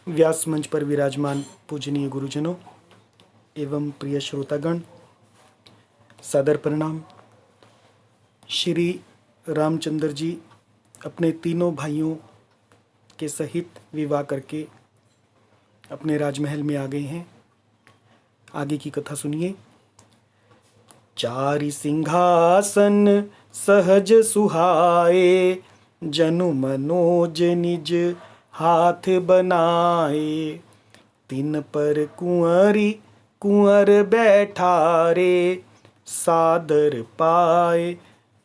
व्यास मंच पर विराजमान पूजनीय गुरुजनों एवं प्रिय श्रोतागण, सादर प्रणाम। श्री रामचंद्र जी अपने तीनों भाइयों के सहित विवाह करके अपने राजमहल में आ गए हैं। आगे की कथा सुनिए। चारि सिंहासन सहज सुहाए, जनु मनोज निज हाथ बनाए। तिन पर कुंवरी कुंवर बैठारे, सादर पाए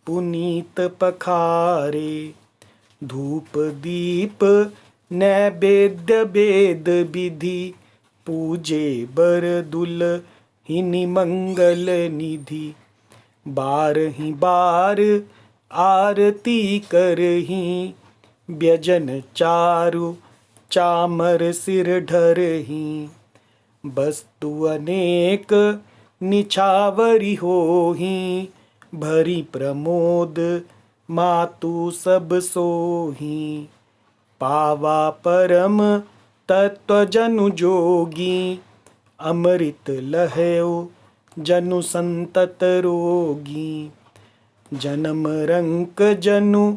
पुनीत पखारे। धूप दीप नैवेद्य वेद विधि, पूजे बर दुलहिनी मंगल निधि। बारहि बार आरती करही, व्यजन चारु चामर सिर ढरही। वस्तु अनेक निछावरी होही, भरी प्रमोद मातु सब सोही। पावा परम तत्व जनु जोगी, अमृत लहयो जनु संतत रोगी। जन्म रंक जनु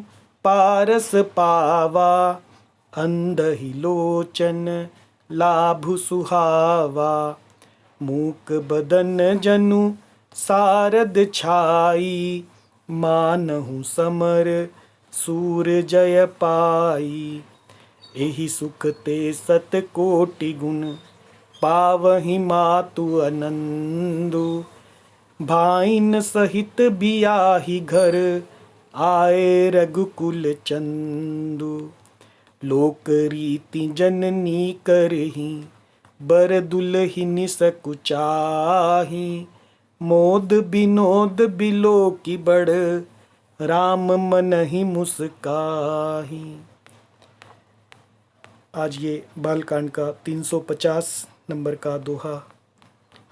पारस पावा, अंधहि लोचन लाभु सुहावा। मूक बदन जनु सारद छाई, मानहु समर सूर जय पाई। एहि सुख ते सत कोटि गुण, पावहि मातु आनंदु। भाइन सहित बियाहि घर, आए रघुकुल चंदु। लोक रीति जननी करही, बर दुलहिनी सकुचाही। मोद विनोद बिलोकी बड़, राम मनहि मुस्काही। आज ये बालकांड का 350 नंबर का दोहा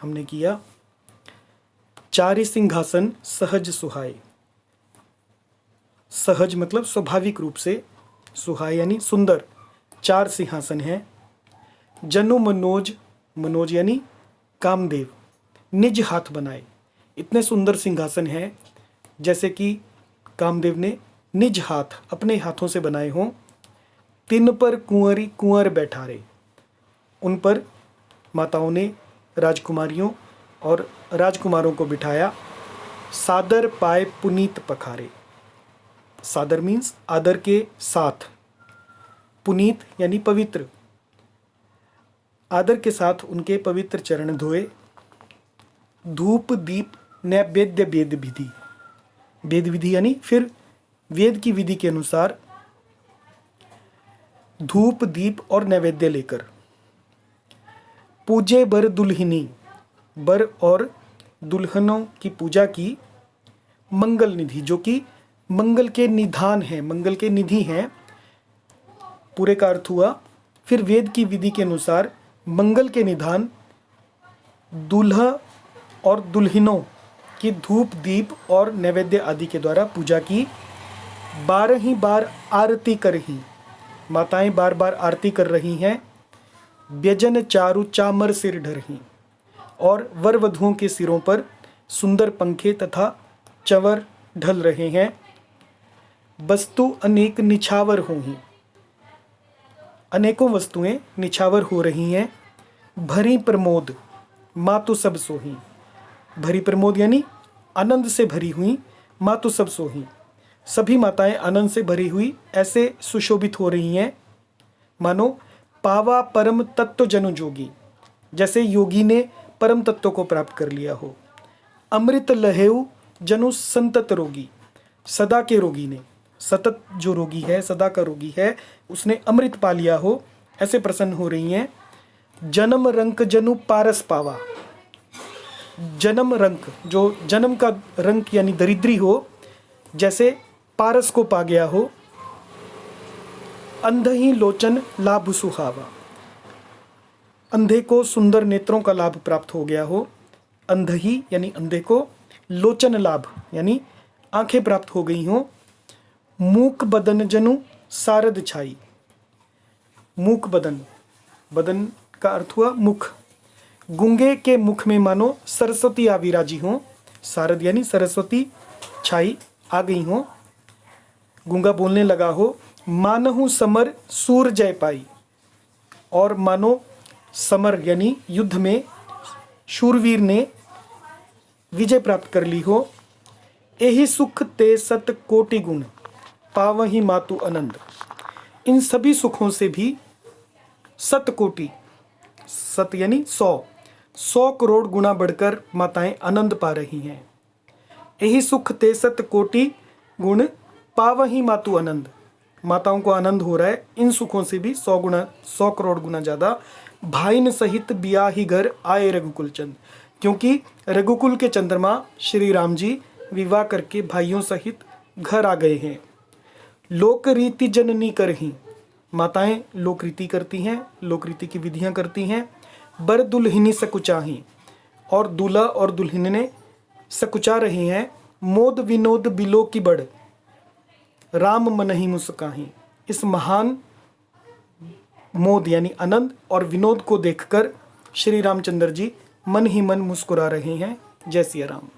हमने किया। चारि सिंहासन सहज सुहाए। सहज मतलब स्वाभाविक रूप से, सुहाए यानी सुंदर। 4 सिंहासन हैं। जनु मनोज, मनोज यानी कामदेव, निज हाथ बनाए। इतने सुंदर सिंहासन हैं जैसे कि कामदेव ने निज हाथ अपने हाथों से बनाए हों। तिन पर कुंवरी कुंवर बैठारे, उन पर माताओं ने राजकुमारियों और राजकुमारों को बिठाया। सादर पाए पुनीत पखारे। सादर मीन्स आदर के साथ, पुनीत यानी पवित्र। आदर के साथ उनके पवित्र चरण धोए। धूप दीप नैवेद्य वेद विधि, वेद विधि यानी फिर वेद की विधि के अनुसार धूप दीप और नैवेद्य लेकर। पूजे बर दुल्हिनी, बर और दुल्हनों की पूजा की। मंगल निधि, जो कि मंगल के निधान है, मंगल के निधि हैं। पूरे का अर्थ हुआ फिर वेद की विधि के अनुसार मंगल के निधान दूल्हा और दुल्हनों की धूप दीप और नैवेद्य आदि के द्वारा पूजा की। 12 बार आरती करही, माताएं बार बार आरती कर रही हैं। व्यजन चारु चामर सिर ढरही, और वर वधुओं के सिरों पर सुंदर पंखे तथा चंवर ढल रहे हैं। वस्तु अनेक निछावर होही, अनेकों वस्तुएं निछावर हो रही हैं। भरी प्रमोद मातु सब सोही, भरी प्रमोद यानी आनंद से भरी हुई। मातु सब सोही, सभी माताएं आनंद से भरी हुई ऐसे सुशोभित हो रही हैं, मानो पावा परम तत्व जनु जोगी, जैसे योगी ने परम तत्व को प्राप्त कर लिया हो। अमृत लहेउ जनु संतत रोगी, सदा के रोगी ने, सतत जो रोगी है, सदा का रोगी है, उसने अमृत पा लिया हो, ऐसे प्रसन्न हो रही हैं। जन्म रंक जनु पारस पावा, जन्म रंक जो जन्म का रंक यानी दरिद्री हो, जैसे पारस को पा गया हो। अंधहि लोचन लाभ सुहावा, अंधे को सुंदर नेत्रों का लाभ प्राप्त हो गया हो। अंधहि यानी अंधे को, लोचन लाभ यानी आंखें प्राप्त हो गई हों। मूक बदन जनु सारद छाई, मूक बदन बदन का अर्थ हुआ मुख। गूंगे के मुख में मानो सरस्वती आ विराजी हो। शारद यानी सरस्वती छाई आ गई हो, गूंगा बोलने लगा हो। मानहु समर सूर जय पाई, और मानो समर यानी युद्ध में शूरवीर ने विजय प्राप्त कर ली हो। यही सुख ते सत कोटि गुण, पावही मातु आनंद। इन सभी सुखों से भी सत कोटि, सत यानी 100 करोड़ गुना बढ़कर माताएं आनंद पा रही हैं। यही सुख ते सत कोटि गुण, पावही मातु आनंद। माताओं को आनंद हो रहा है इन सुखों से भी 100 करोड़ गुना ज़्यादा। भाईन सहित बियाही घर आए रघुकुल चंद, क्योंकि रघुकुल के चंद्रमा श्री राम जी विवाह करके भाइयों सहित घर आ गए हैं। लोक रीति जननी करही, माताएं लोक रीति करती हैं, लोक रीति की विधियां करती हैं। बर दुल्हनी सकुचाही, और दूल्हा और दुल्हन ने सकुचा रहे हैं। मोद विनोद बिलो की बड़, राम मनहि मुस्काही। इस महान मोद यानी आनंद और विनोद को देखकर श्री रामचंद्र जी मन ही मन मुस्कुरा रहे हैं। जय सिया राम।